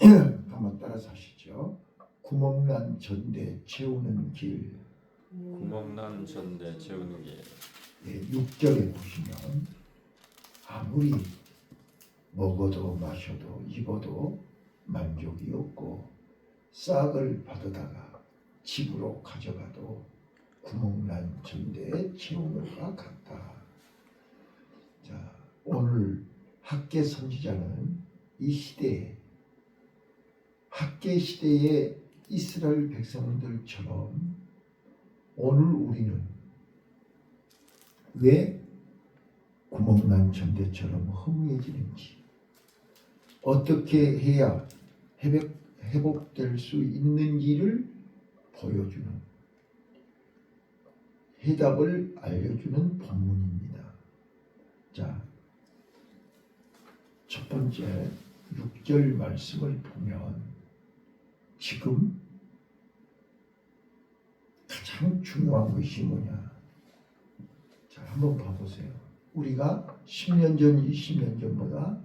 한번 따라서 하시죠. 구멍난 전대 채우는 길. 구멍난 전대 채우는 길. 6절에 보시면 아무리 먹어도 마셔도 입어도 만족이 없고 싹을 받아다가 집으로 가져가도 구멍난 전대에 채우는 것과 같다. 자, 오늘 학계 선지자는 이 시대에 학계 시대의 이스라엘 백성들처럼 오늘 우리는 왜 구멍난 전대처럼 허무해지는지, 어떻게 해야 회복될 수 있는지를 보여주는, 해답을 알려주는 본문입니다. 자, 첫 번째 6절 말씀을 보면 지금 가장 중요한 것이 뭐냐? 자, 한번 봐보세요. 우리가 10년 전, 20년 전보다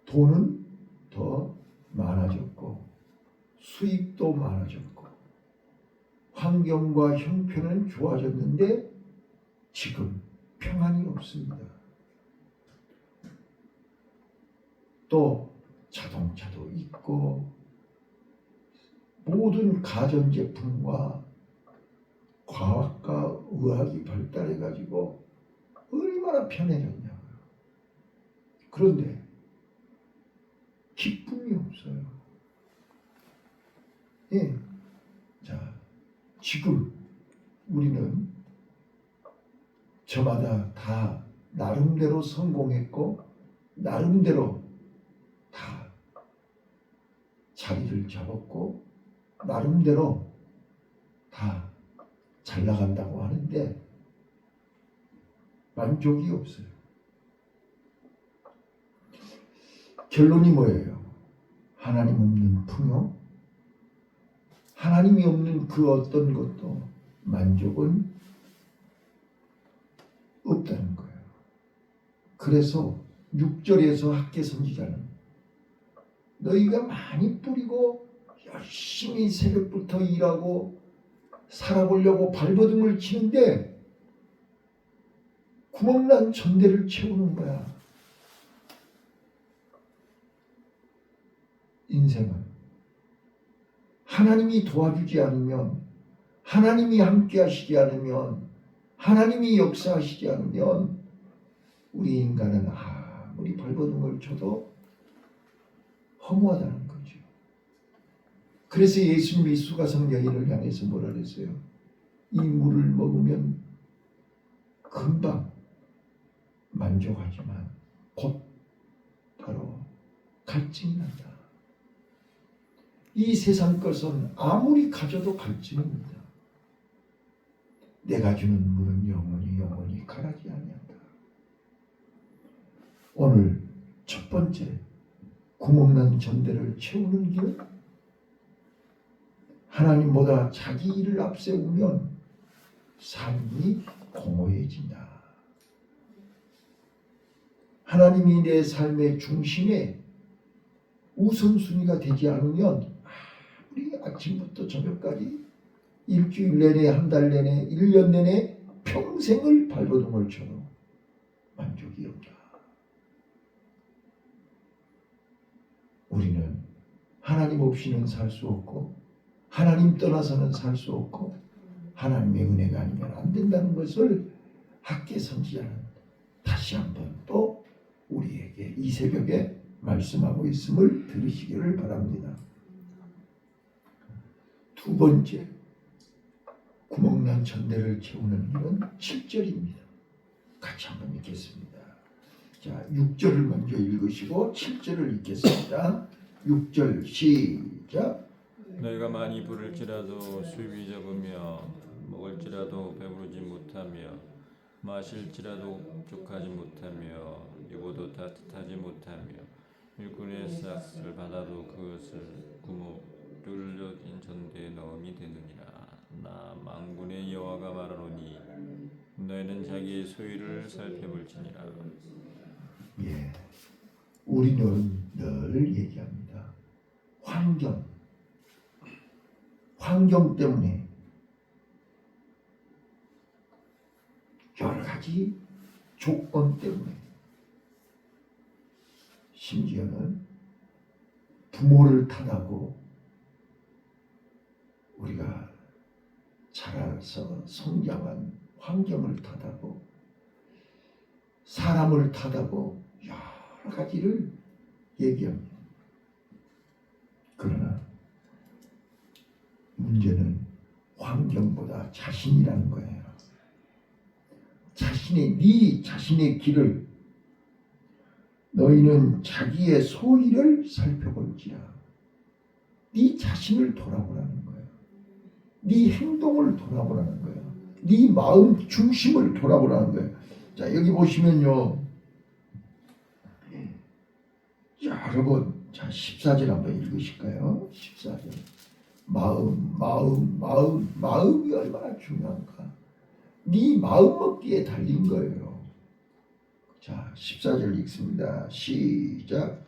돈은 더 많아졌고 수입도 많아졌고 환경과 형편은 좋아졌는데 지금 평안이 없습니다. 또 자동차도 있고 모든 가전제품과 과학과 의학이 발달해가지고 얼마나 편해졌냐고요. 그런데 기쁨이 없어요. 예. 자, 지금 우리는 저마다 다 나름대로 성공했고 나름대로 다 자리를 잡았고 나름대로 다 잘 나간다고 하는데 만족이 없어요. 결론이 뭐예요? 하나님 없는 풍요? 하나님이 없는 그 어떤 것도 만족은 없다는 거예요. 그래서 6절에서 학계 선지자는 너희가 많이 뿌리고 열심히 새벽부터 일하고 살아보려고 발버둥을 치는데 구멍난 전대를 채우는 거야. 인생은 하나님이 도와주지 않으면, 하나님이 함께 하시지 않으면, 하나님이 역사하시지 않으면 우리 인간은 아무리 발버둥을 쳐도 허무하다는 거죠. 그래서 예수님이 수가성 여인을 향해서 뭐라 그랬어요? 이 물을 먹으면 금방 만족하지만 곧 바로 갈증이 난다. 이 세상 것은 아무리 가져도 갈증입니다. 내가 주는 물은 영원히 가라지 아니한다. 오늘 첫 번째 구멍난 전대를 채우는 길, 하나님보다 자기 일을 앞세우면 삶이 공허해진다. 하나님이 내 삶의 중심에 우선순위가 되지 않으면 아무리 아침부터 저녁까지 일주일 내내, 한 달 내내, 1년 내내 평생을 발버둥을 쳐도 만족이 없다. 우리는 하나님 없이는 살 수 없고 하나님 떠나서는 살 수 없고 하나님의 은혜가 아니면 안 된다는 것을 학계 선지자는 다시 한번 또 우리에게 이 새벽에 말씀하고 있음을 들으시기를 바랍니다. 두 번째, 구멍난 전대를 채우는 길은 7절입니다. 같이 한번 읽겠습니다. 자, 6절을 먼저 읽으시고 7절을 읽겠습니다. 6절 시작. 너희가 많이 부를지라도 수입이 적으며 먹을지라도 배부르지 못하며 마실지라도 족하지 못하며 입어도 따뜻하지 못하며 일꾼의 싹을 받아도 그것을 뚫려진 전대에 넣음이 되느니라. 나 만군의 여호와가 말하노니 너희는 자기의 소유를 살펴볼지니라. 예, 우리는 늘 얘기합니다. 환경 때문에 여러 가지 조건 때문에 심지어는 부모를 탓하고 우리가 자라서 성장한 환경을 탓하고 사람을 탓하고 여러 가지를 얘기합니다. 그러나 문제는 환경보다 자신이라는 거예요. 네 자신의 길을 너희는 자기의 소위를 살펴볼지라. 네 자신을 돌아보라는 거예요. 네 행동을 돌아보라는 거예요. 네 마음 중심을 돌아보라는 거예요. 자, 여기 보시면요. 여러분, 자, 14절 한번 읽으실까요? 14절. 마음이 얼마나 중요한가. 네 마음 먹기에 달린 거예요. 자, 14절 읽습니다. 시작.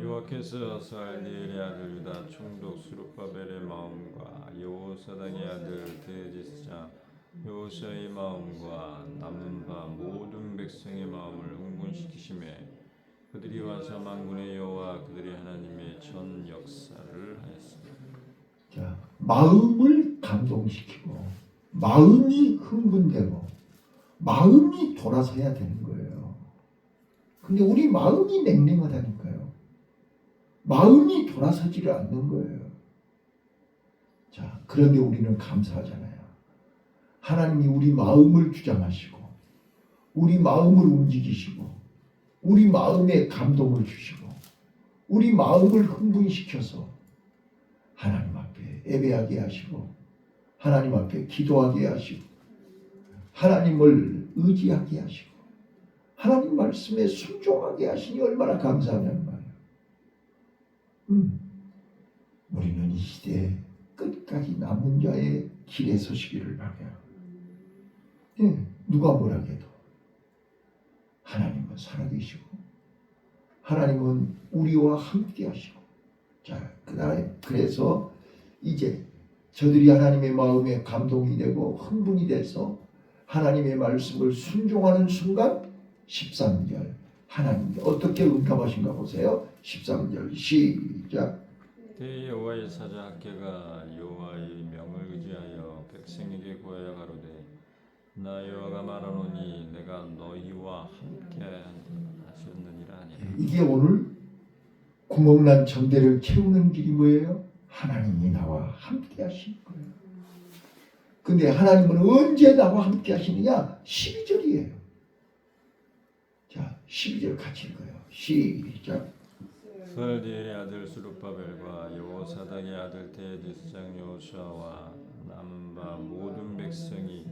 여호와께서 스알디엘의 아들 유다 총독 스룹바벨의 마음과 여호사닥의 아들 데지스자 여호수아의 마음과 남은 바 모든 백성의 마음을 흥분시키심에 그들이 와서 만군의 여호와 그들이 하나님의 전 역사를 하였습니다. 자, 마음을 감동시키고 마음이 흥분되고 마음이 돌아서야 되는 거예요. 근데 우리 마음이 냉랭하다니까요. 마음이 돌아서지를 않는 거예요. 자, 그런데 우리는 감사하잖아요. 하나님이 우리 마음을 주장하시고 우리 마음을 움직이시고 우리 마음에 감동을 주시고 우리 마음을 흥분시켜서 하나님 앞에 예배하게 하시고 하나님 앞에 기도하게 하시고 하나님을 의지하게 하시고 하나님 말씀에 순종하게 하시니 얼마나 감사하냐는 말이에요. 우리는 이 시대에 끝까지 남은 자의 길에 서시기를 바라요. 누가 뭐라 해도 하나님은 살아계시고 하나님은 우리와 함께 하시고 자, 그래서 이제 저들이 하나님의 마음에 감동이 되고 흥분이 돼서 하나님의 말씀을 순종하는 순간 13절 하나님이 어떻게 응답하신가 보세요. 13절 시작. 그때 여호와의 사자 학개가 여호와의 명을 의지하여 백성에게 구하여 가로되 나 여호와가 말하노니 내가 너희와 함께 하셨느니라 하니라. 이게 오늘 구멍난 정대를 채우는 길이 뭐예요? 하나님이 나와 함께 하실 거예요. 근데 하나님은 언제 나와 함께 하시느냐? 12절이에요. 자, 12절 같이 읽어요. 시작. 스알디엘의 아들 스룹바벨과 여호사닥의 아들 데지스장 여호수아와 남은 바 모든 백성이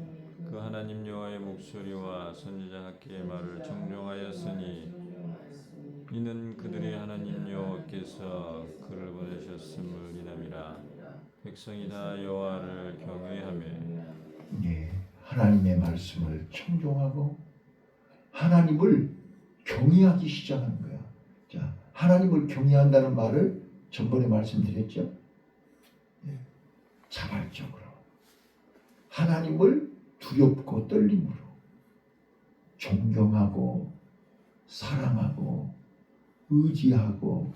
그 하나님 여호와의 목소리와 선지자 학개의 말을 청종하였으니 이는 그들의 하나님 여호와께서 그를 보내셨음을 인함이라. 백성이 다 여호와를 경외하며 하나님의 말씀을 청종하고 하나님을 경외하기 시작하는 거야. 자, 하나님을 경외한다는 말을 전번에 말씀드렸죠. 자발적으로 하나님을 두렵고 떨림으로 존경하고 사랑하고 의지하고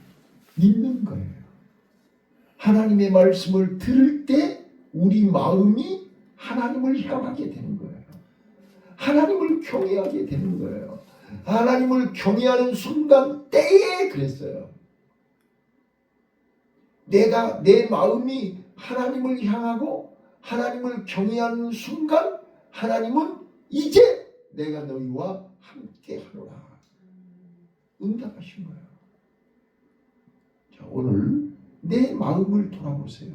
믿는 거예요. 하나님의 말씀을 들을 때 우리 마음이 하나님을 향하게 되는 거예요. 하나님을 경외하게 되는 거예요. 하나님을 경외하는 순간 때에 그랬어요. 내 마음이 하나님을 향하고 하나님을 경외하는 순간 하나님은 이제 내가 너희와 함께 하노라 응답하신 거예요. 자, 오늘 내 마음을 돌아보세요.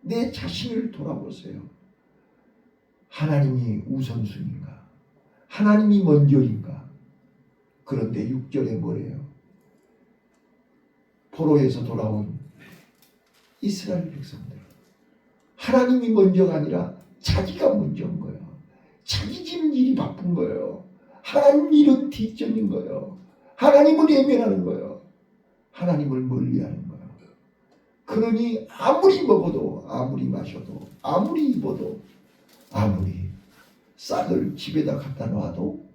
내 자신을 돌아보세요. 하나님이 우선순위인가? 하나님이 먼저인가? 그런데 6절에 뭐래요? 포로에서 돌아온 이스라엘 백성들 하나님이 먼저가 아니라 자기가 먼저인 거예요. 자기 지는 일이 바쁜 거예요. 하나님 일은 뒷전인 거예요. 하나님을 외면하는 거예요. 하나님을 멀리하는 거예요. 그러니 아무리 먹어도 아무리 마셔도 아무리 입어도 아무리 싹을 집에다 갖다 놔도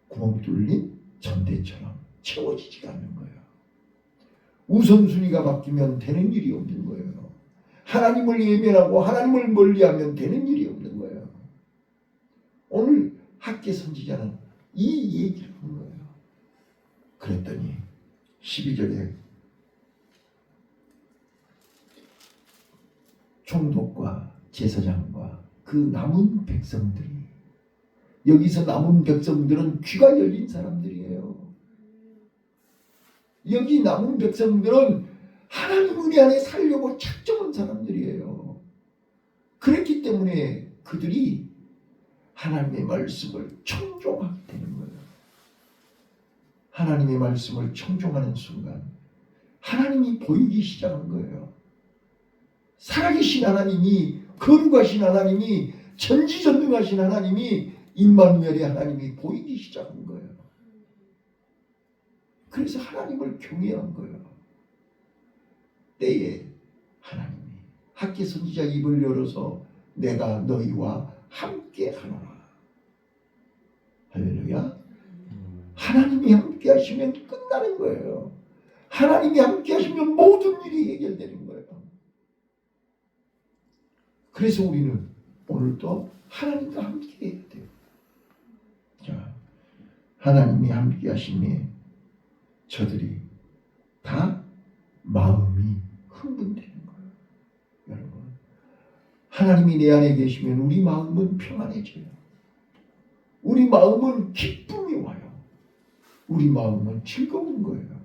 구멍 뚫린 전대처럼 채워지지가 않는 거예요. 우선순위가 바뀌면 되는 일이 없는 거예요. 하나님을 예배하고 하나님을 멀리하면 되는 일이 없는 거예요. 오늘 학계 선지자는 이 얘기를 한 거예요. 그랬더니 12절에 총독과 제사장과 그 남은 백성들이, 여기서 남은 백성들은 귀가 열린 사람들이에요. 여기 남은 백성들은 하나님 은혜 안에 살려고 작정한 사람들이에요. 그렇기 때문에 그들이 하나님의 말씀을 청종하게 되는 거예요. 하나님의 말씀을 청종하는 순간 하나님이 보이기 시작한 거예요. 살아계신 하나님이, 거룩하신 하나님이, 전지전능하신 하나님이, 임마누엘의 하나님이 보이기 시작한 거예요. 그래서 하나님을 경외한 거예요. 때에 하나님이 학계 선지자 입을 열어서 내가 너희와 함께 하노라. 할렐루야. 하나님이 함께 하시면 끝나는 거예요. 하나님이 함께 하시면 모든 일이 해결되는 거예요. 그래서 우리는 오늘도 하나님과 함께 해야 돼요. 자, 하나님이 함께 하심에 저들이 다 마음이 흥분되는 거예요. 여러분, 하나님이 내 안에 계시면 우리 마음은 평안해져요. 우리 마음은 기쁨이 와요. 우리 마음은 즐거운 거예요.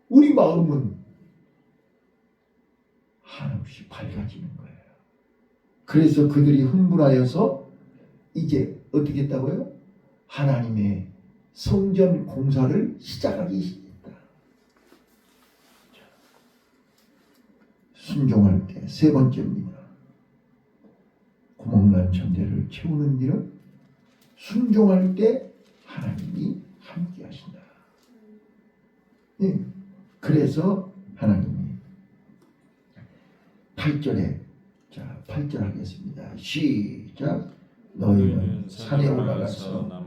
우리 마음은 한없이 밝아지는 거예요. 그래서 그들이 흥분하여서 이제 어떻게 했다고요? 하나님의 성전 공사를 시작하기 시작했다. 순종할 때 세 번째입니다. 구멍난 천대를 채우는 일은 순종할 때 하나님이 함께 하신다. 예. 그래서 하나님이 8절에, 자 8절 하겠습니다. 시작. 너희는 산에 올라가서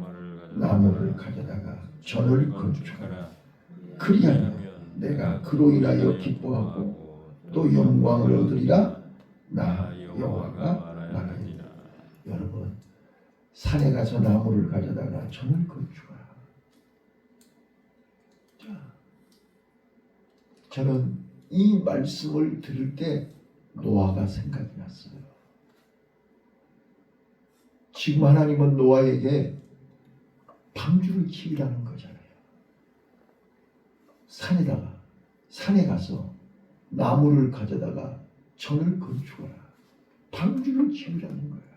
나무를 가져다가 전을 건축하라. 그리하면 내가 그로 인하여 기뻐하고 또 영광을 얻으리라. 나 여호와가 말하니라. 여러분, 산에 가서 나무를 가져다가 전을 건축하라. 자, 저는 이 말씀을 들을 때 노아가 생각이 났어요. 지금 하나님은 노아에게 방주를 지으라는 거잖아요. 산에 가서 나무를 가져다가 전을 건축하라. 방주를 지으라는 거예요.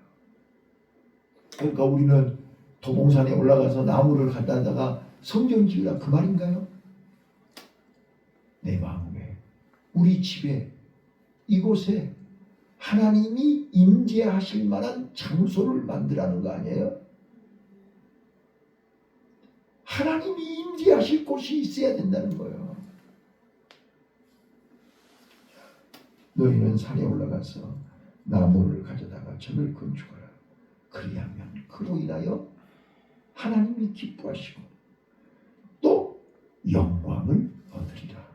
그러니까 우리는 도봉산에 올라가서 나무를 갖다다가 성전 지으라 그 말인가요? 내 마음에, 우리 집에, 이곳에 하나님이 임재하실 만한 장소를 만들라는 거 아니에요? 하나님이 임재하실 곳이 있어야 된다는 거예요. 너희는 산에 올라가서 나무를 가져다가 전을 건축하라. 그리하면 그로 인하여 하나님이 기뻐하시고 또 영광을 얻으리라.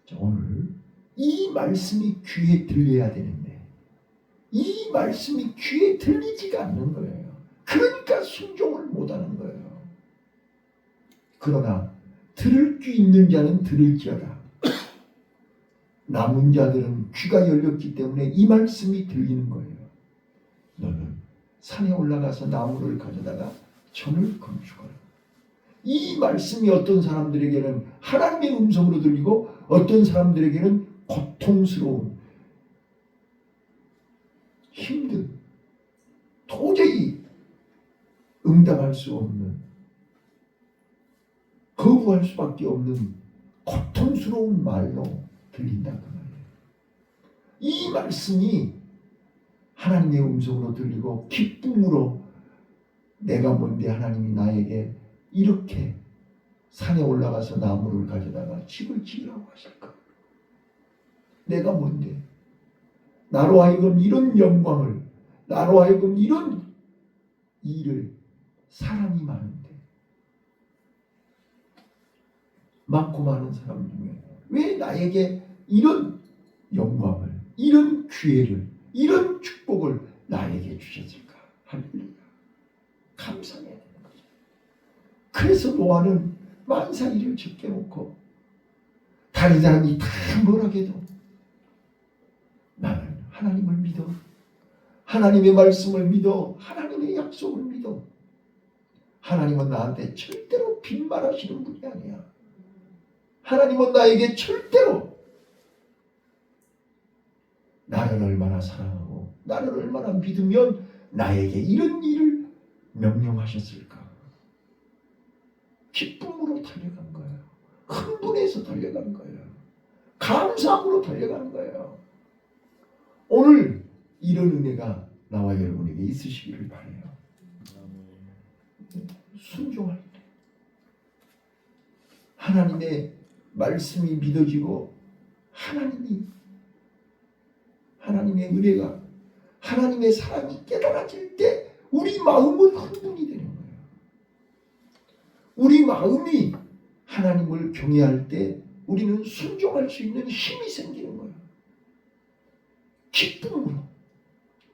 자, 오늘 이 말씀이 귀에 들려야 되는데 이 말씀이 귀에 들리지가 않는 거예요. 그러니까 순종을 못하는 거예요. 그러나 들을 귀 있는 자는 들을지어다. 남은 자들은 귀가 열렸기 때문에 이 말씀이 들리는 거예요. 너는 산에 올라가서 나무를 가져다가 전을 건축하라. 이 말씀이 어떤 사람들에게는 하나님의 음성으로 들리고 어떤 사람들에게는 고통스러운, 힘든, 도저히 응답할 수 없는, 거부할 수밖에 없는 고통스러운 말로 들린다 그 말이에요. 이 말씀이 하나님의 음성으로 들리고 기쁨으로 내가 뭔데 하나님이 나에게 이렇게 산에 올라가서 나무를 가져다가 집을 지으라고 하실까? 내가 뭔데? 나로 하여금 이런 영광을, 나로 하여금 이런 일을, 사람이 많은데, 많고 많은 사람 중에 왜 나에게 이런 영광을, 이런 기회를, 이런 축복을 나에게 주셨을까? 할렐루야. 감사해야 되는 거죠. 그래서 노아는 만사일을 제껴놓고 다른 사람이 다 뭐라 해도 나는 하나님을 믿어. 하나님의 말씀을 믿어. 하나님의 약속을 믿어. 하나님은 나한테 절대로 빈말하시는 분이 아니야. 하나님은 나에게 절대로 나를 얼마나 사랑하고 나를 얼마나 믿으면 나에게 이런 일을 명령하셨을까. 기쁨으로 달려간 거예요. 흥분해서 달려간 거예요. 감사함으로 달려가는 거예요. 오늘 이런 은혜가 나와 여러분에게 있으시기를 바라요. 순종할 때 하나님의 말씀이 믿어지고 하나님의 은혜가, 하나님의 사랑이 깨달아질 때 우리 마음은 흥분이 되는 거예요. 우리 마음이 하나님을 경외할 때 우리는 순종할 수 있는 힘이 생기는 거예요. 기쁨으로,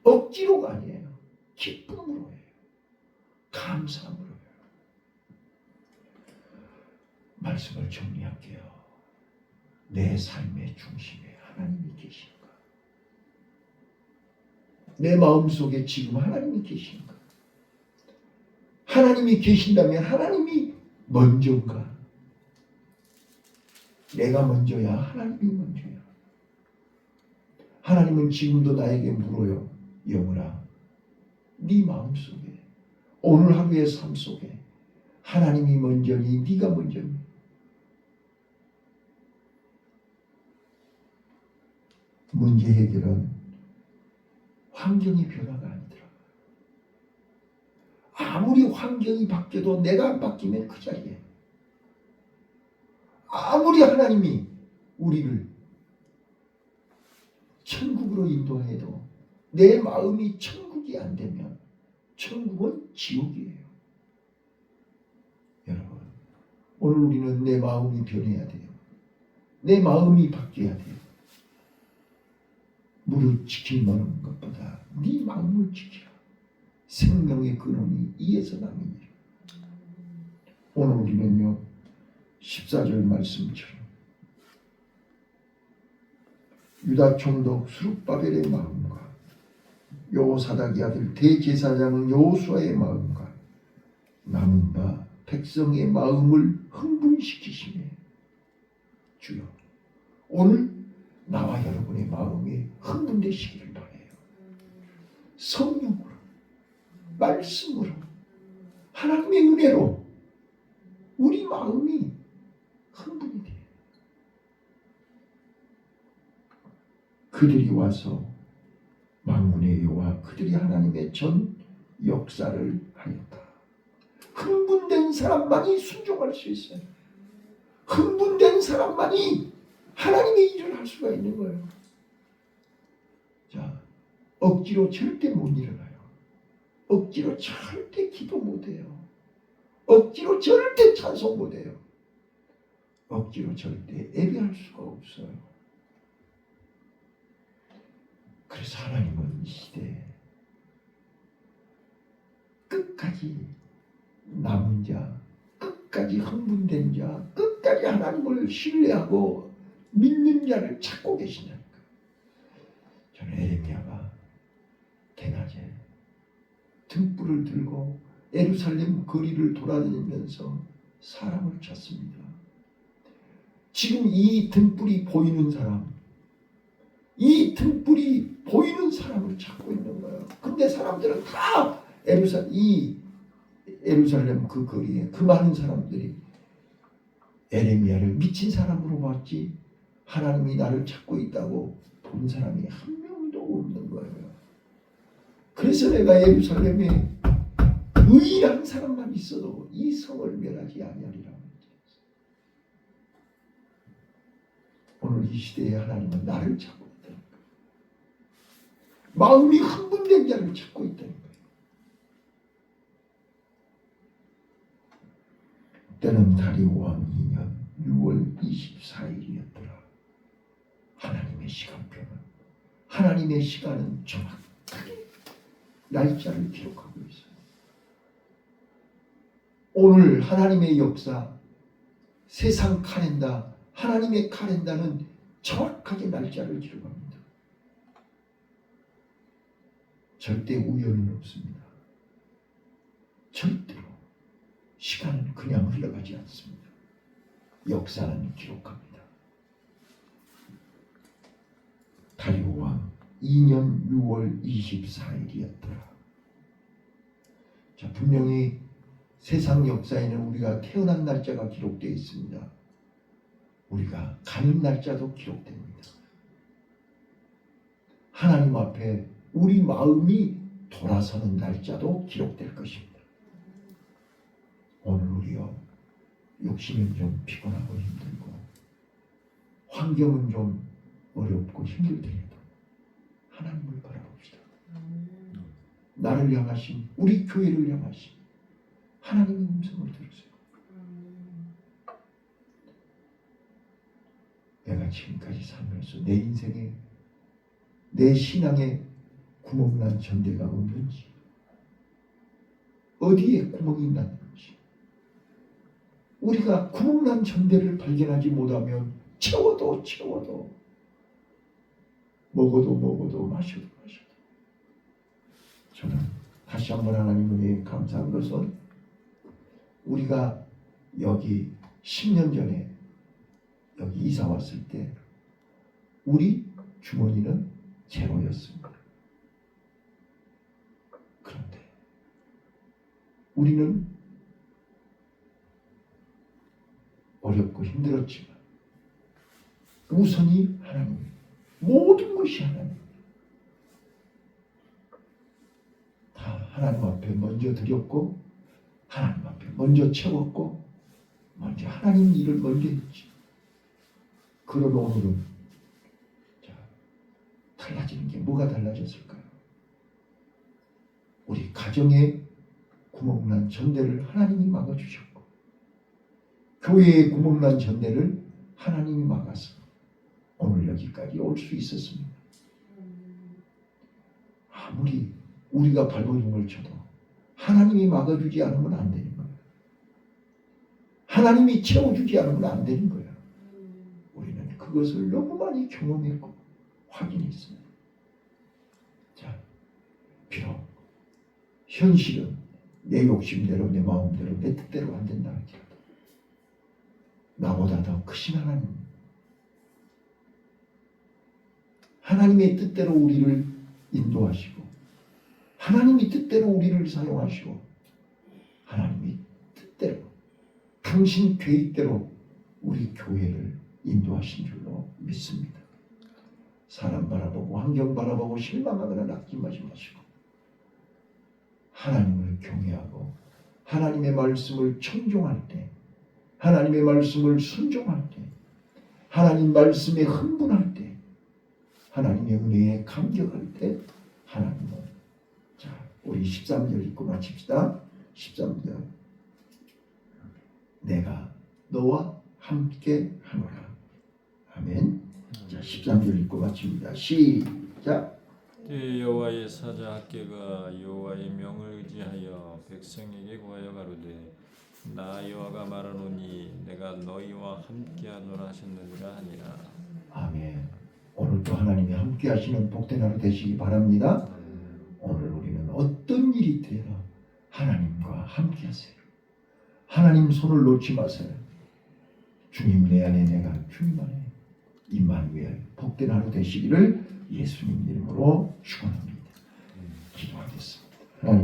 억지로가 아니에요. 기쁨으로 해요. 감사함으로 해요. 말씀을 정리할게요. 내 삶의 중심에 하나님이 계신가? 내 마음속에 지금 하나님이 계신가? 하나님이 계신다면 하나님이 먼저인가? 내가 먼저야? 하나님이 먼저야? 하나님은 지금도 나에게 물어요. 영혼아, 네 마음속에, 오늘 하루의 삶 속에 하나님이 먼저니 네가 먼저니? 문제 해결은 환경의 변화가 아니더라. 아무리 환경이 바뀌어도 내가 안 바뀌면 그 자리에, 아무리 하나님이 우리를 천국으로 인도해도 내 마음이 천국이 안 되면 천국은 지옥이에요. 여러분, 오늘 우리는 내 마음이 변해야 돼요. 내 마음이 바뀌어야 돼요. 무릇 지킬만한 것보다 네 마음을 지키라. 생명의 근원이 이에서 나느니라. 오늘 우리는요, 14절 말씀처럼 유다 총독 스룹바벨의 마음과 여호사닥의 아들 대제사장 여호수아의 마음과 남은 바 백성의 마음을 흥분시키시네. 주여, 오늘 나와 여러분의 마음이 흥분되시기를 바라요. 성령으로, 말씀으로, 하나님의 은혜로 우리 마음이 흥분이 돼요. 그들이 와서 만군의 여호와 그들이 하나님의 전 역사를 하였다. 흥분된 사람만이 순종할 수 있어요. 흥분된 사람만이 하나님의 일을 할 수가 있는 거예요. 자, 억지로 절대 못 일어나요. 억지로 절대 기도 못해요. 억지로 절대 찬송 못해요. 억지로 절대 예배할 수가 없어요. 그래서 하나님은 이 시대에 끝까지 남은 자, 끝까지 흥분된 자, 끝까지 하나님을 신뢰하고 믿는 자를 찾고 계시냐니까. 저는 에레미야가 대낮에 등불을 들고 예루살렘 거리를 돌아다니면서 사람을 찾습니다. 지금 이 등불이 보이는 사람, 이 등불이 보이는 사람을 찾고 있는 거예요. 근데 사람들은 다 예루살렘 그 거리에 그 많은 사람들이 에레미야를 미친 사람으로 봤지 하나님이 나를 찾고 있다고 본 사람이 한 명도 없는 거예요. 그래서 내가 예루살렘에 의인한 사람만 있어도 이 성을 멸하지 아니하리라. 오늘 이 시대에 하나님은 나를 찾고 있다는 거예요. 마음이 흥분된 자를 찾고 있다는 거예요. 때는 다리오 왕 2년 6월 24일이었더라. 하나님의 시간표는, 하나님의 시간은 정확하게 날짜를 기록하고 있어요. 오늘 하나님의 역사, 세상 카렌다, 하나님의 카렌다는 정확하게 날짜를 기록합니다. 절대 우연은 없습니다. 절대로 시간은 그냥 흘러가지 않습니다. 역사는 기록합니다. 다리오 왕 2년 6월 24일이었더라. 자, 분명히 세상 역사에는 우리가 태어난 날짜가 기록되어 있습니다. 우리가 가는 날짜도 기록됩니다. 하나님 앞에 우리 마음이 돌아서는 날짜도 기록될 것입니다. 오늘 우리요, 욕심은 좀 피곤하고 힘들고 환경은 좀 어렵고 힘들더라도 하나님을 바라봅시다. 나를 향하신, 우리 교회를 향하신 하나님의 음성을 들으세요. 내가 지금까지 살면서 내 인생에, 내 신앙에 구멍난 전대가 없는지, 어디에 구멍이 났는지, 우리가 구멍난 전대를 발견하지 못하면 채워도 먹어도 마셔도 저는 다시 한번 하나님 은혜에 감사한 것은 우리가 여기 10년 전에 여기 이사 왔을 때 우리 주머니는 제로였습니다. 그런데 우리는 어렵고 힘들었지만 우선이 하나님, 모든 것이 하나님, 다 하나님 앞에 먼저 드렸고 하나님 앞에 먼저 채웠고 먼저 하나님 일을 먼저 했지. 그런 오늘은 자, 달라지는 게 뭐가 달라졌을까요? 우리 가정에 구멍난 전대를 하나님이 막아주셨고 교회에 구멍난 전대를 하나님이 막아서 오늘 여기까지 올 수 있었습니다. 아무리 우리가 발버둥을 쳐도 하나님이 막아주지 않으면 안 되는 거예요. 하나님이 채워주지 않으면 안 되는 거예요. 우리는 그것을 너무 많이 경험했고 확인했어요. 자, 비록 현실은 내 욕심대로, 내 마음대로, 내 뜻대로 안 된다 할지라도 나보다 더 크신 하나님, 하나님의 뜻대로 우리를 인도하시고 하나님이 뜻대로 우리를 사용하시고 하나님이 뜻대로 당신 계획대로 우리 교회를 인도하신 줄로 믿습니다. 사람 바라보고 환경 바라보고 실망하거나 낙심하지 마시고 하나님을 경외하고 하나님의 말씀을 청종할 때, 하나님의 말씀을 순종할 때, 하나님 말씀에 흥분할 때, 하나님의 은혜에 감격할 때 하나님은, 자, 우리 13절 읽고 마칩시다. 13절, 내가 너와 함께 하노라. 아멘. 자, 13절 읽고 마칩니다. 시작. 여호와의 사자 학개가 여호와의 명을 의지하여 백성에게 구하여 가로되 나 여호와가 말하노니 내가 너희와 함께하노라 하셨느니라 하니라. 아멘. 오늘도 하나님이 함께 하시는 복된 하루 되시기 바랍니다. 오늘 우리는 어떤 일이 있더라도 하나님과 함께 하세요. 하나님 손을 놓지 마세요. 주님 내 안에, 내가 주님 안에, 임마누엘 복된 하루 되시기를 예수님 이름으로 축원합니다. 기도하겠습니다. 하나님